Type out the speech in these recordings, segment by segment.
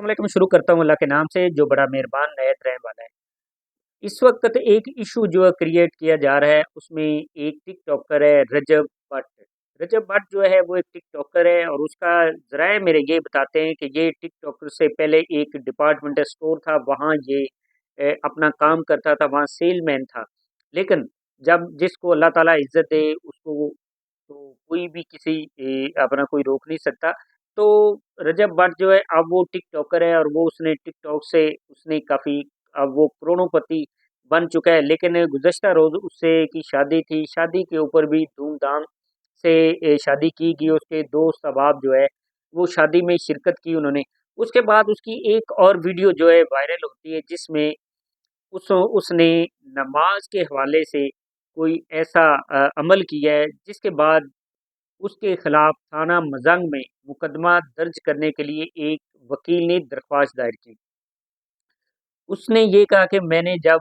अस्सलाम वालेकुम। शुरू करता हूँ अल्लाह के नाम से जो बड़ा मेहरबान नहायत रहम वाला है। इस वक्त एक इशू जो है क्रिएट किया जा रहा है, उसमें एक टिकटॉकर है रजब भट्ट। रजब भट्ट जो है वो एक टिकटॉकर है और उसका ज़राए मेरे ये बताते हैं कि ये टिकटॉकर से पहले एक डिपार्टमेंटल स्टोर था, वहाँ ये अपना काम करता था, वहाँ सेलमैन था। लेकिन जब जिसको अल्लाह ताला इज़्ज़त दे उसको तो कोई भी किसी अपना कोई रोक नहीं सकता। तो रजब भट्ट जो है अब वो टिकटॉकर है और वो उसने टिकटॉक से उसने काफ़ी अब वो करोड़पति बन चुका है। लेकिन गुज़श्ता रोज़ उससे की शादी थी, शादी के ऊपर भी धूम-धाम से शादी की गई। उसके दोस्त अहबाब जो है वो शादी में शिरकत की उन्होंने। उसके बाद उसकी एक और वीडियो जो है वायरल होती है जिसमें उसने नमाज़ के हवाले से कोई ऐसा अमल किया है जिसके बाद उसके खिलाफ थाना मजंग में मुकदमा दर्ज करने के लिए एक वकील ने दरख्वास्त दायर की। उसने ये कहा कि मैंने जब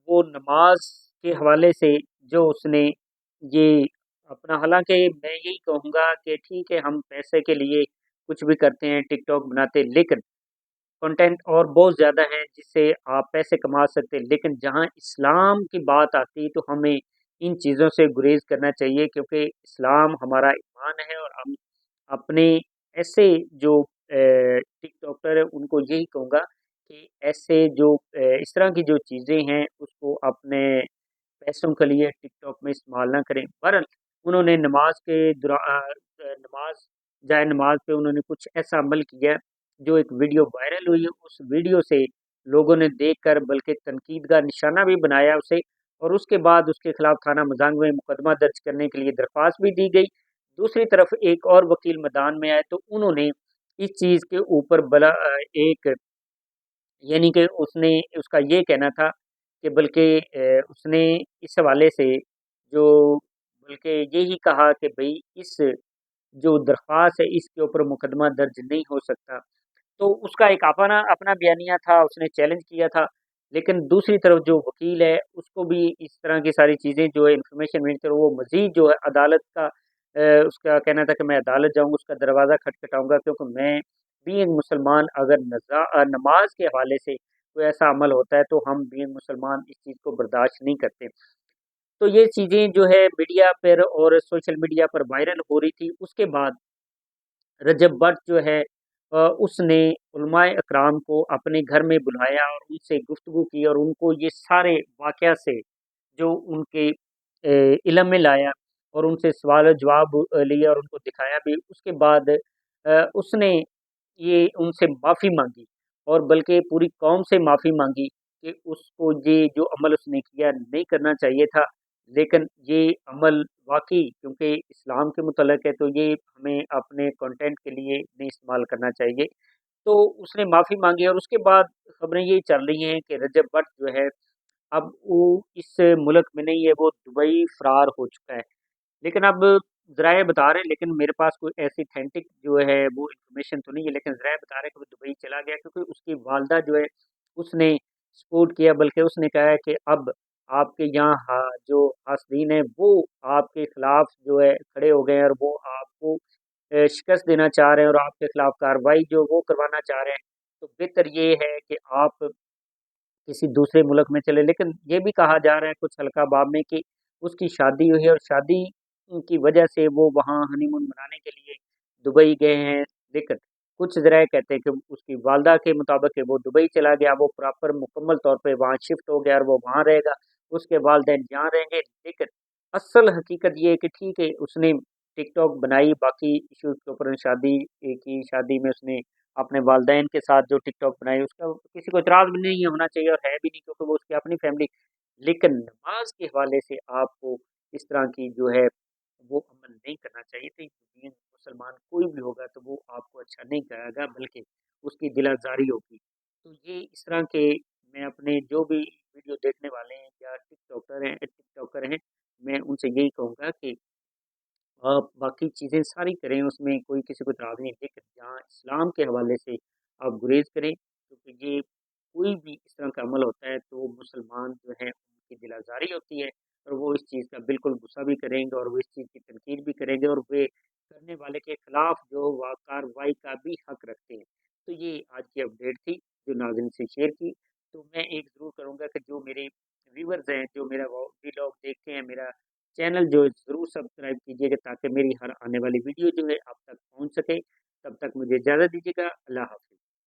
वो नमाज के हवाले से जो उसने ये अपना, हालांकि मैं यही कहूँगा कि ठीक है हम पैसे के लिए कुछ भी करते हैं, टिकटॉक बनाते हैं, लेकिन कंटेंट और बहुत ज़्यादा है जिससे आप पैसे कमा सकते हैं। लेकिन जहाँ इस्लाम की बात आती है तो हमें इन चीज़ों से गुरेज करना चाहिए, क्योंकि इस्लाम हमारा ईमान है। और हम अपने ऐसे जो टिकटॉकर है उनको यही कहूँगा कि ऐसे जो इस तरह की जो चीज़ें हैं उसको अपने पैसों के लिए टिकटॉक में इस्तेमाल ना करें। बहरहाल उन्होंने नमाज जाए नमाज पे उन्होंने कुछ ऐसा अमल किया है, जो एक वीडियो वायरल हुई है। उस वीडियो से लोगों ने देखकर बल्कि तनकीद का निशाना भी बनाया उसे, और उसके बाद उसके खिलाफ थाना मजांग में मुकदमा दर्ज करने के लिए दरख्वास्त भी दी गई। दूसरी तरफ एक और वकील मैदान में आए तो उन्होंने इस चीज़ के ऊपर एक, यानी कि उसने उसका ये कहना था कि बल्कि उसने इस हवाले से जो बल्कि यही कहा कि भई इस जो दरख्वास्त है इसके ऊपर मुकदमा दर्ज नहीं हो सकता। तो उसका एक अपना अपना बयानिया था, उसने चैलेंज किया था। लेकिन दूसरी तरफ जो वकील है उसको भी इस तरह की सारी चीज़ें जो है इन्फॉर्मेशन मिलती है, और वो मज़ीद जो है अदालत का उसका कहना था कि मैं अदालत जाऊँगा, उसका दरवाज़ा खटखटाऊँगा, क्योंकि मैं भी एक मुसलमान, अगर नमाज के हवाले से कोई ऐसा अमल होता है तो हम भी एक मुसलमान इस चीज़ को बर्दाश्त नहीं करते। तो ये चीज़ें जो है मीडिया पर और सोशल मीडिया पर वायरल हो रही थी। उसके बाद रजब भट्ट जो है उसने उलमाए इकराम को अपने घर में बुलाया और उनसे गुफ्तगू की और उनको ये सारे वाक़या से जो उनके इल्म में लाया और उनसे सवाल जवाब लिए और उनको दिखाया भी। उसके बाद उसने ये उनसे माफ़ी माँगी और बल्कि पूरी कौम से माफ़ी माँगी कि उसको ये जो अमल उसने किया नहीं करना चाहिए था। लेकिन ये अमल वाक़ई क्योंकि इस्लाम के मुतल्लिक़ है तो ये हमें अपने कंटेंट के लिए नहीं इस्तेमाल करना चाहिए। तो उसने माफ़ी माँगी और उसके बाद खबरें ये चल रही हैं कि रजब भट्ट जो है अब वो इस मुल्क में नहीं है, वो दुबई फ़रार हो चुका है। लेकिन अब ज़राए बता रहे हैं, लेकिन मेरे पास कोई ऐसी ऑथेंटिक जो है वो इन्फॉर्मेशन तो नहीं है, लेकिन ज़राए बता रहे हैं कि वो दुबई चला गया, क्योंकि उसकी वालदा जो है उसने सपोर्ट किया, बल्कि उसने कहा है कि अब आपके यहाँ जो हासदीन हैं वो आपके खिलाफ जो है खड़े हो गए हैं और वो आपको शिकस्त देना चाह रहे हैं और आपके खिलाफ कार्रवाई जो वो करवाना चाह रहे हैं। तो बेहतर ये है कि आप किसी दूसरे मुल्क में चले। लेकिन ये भी कहा जा रहा है कुछ हल्का बाब में कि उसकी शादी हुई है और शादी की वजह से वो वहाँ हनीमून मनाने के लिए दुबई गए हैं। लेकिन कुछ ज़राए कहते हैं कि उसकी वालदा के मुताबिक कि वो दुबई चला गया, वो प्रॉपर मुकम्मल तौर पे वहाँ शिफ्ट हो गया और वो वहाँ रहेगा, उसके वालिदैन यहाँ रहेंगे। लेकिन असल हकीकत ये है कि ठीक है उसने टिकटॉक बनाई, बाकी इश्यूज़ के ऊपर शादी की, शादी में उसने अपने वालिदैन के साथ जो टिकटॉक बनाई उसका किसी को इतराज़ भी नहीं होना चाहिए और है भी नहीं, क्योंकि वो उसकी अपनी फैमिली। लेकिन नमाज के हवाले से आपको इस तरह की जो है वो अमल नहीं करना चाहिए। तो ये मुसलमान कोई भी होगा तो वो आपको अच्छा नहीं कहेगा, बल्कि उसकी दिल आज़ारी होगी। तो ये इस तरह के मैं अपने जो भी वीडियो देखने वाले हैं या टिकटॉकर हैं, मैं उनसे यही कहूँगा कि आप बाकी चीज़ें सारी करें, उसमें कोई किसी को इतराज़ नहीं, लेकिन जहाँ इस्लाम के हवाले से आप गुरेज़ करें, क्योंकि ये कोई भी इस तरह का अमल होता है तो मुसलमान जो हैं उनकी दिल आज़ारी होती है और वो इस चीज़ का बिल्कुल गुस्सा भी करेंगे और वो इस चीज़ की तनकीद भी करेंगे और वे करने वाले के खिलाफ जो कार्रवाई का भी हक रखते हैं। तो ये आज की अपडेट थी जो नाज़रीन से शेयर की। तो मैं एक ज़रूर करूँगा कि जो मेरे व्यूअर्स हैं, जो मेरा व्लॉग देखते हैं, मेरा चैनल जो है ज़रूर सब्सक्राइब कीजिएगा ताकि मेरी हर आने वाली वीडियो जो है आप तक पहुँच सके। तब तक मुझे इजाज़त दीजिएगा। अल्लाह हाफ़िज़।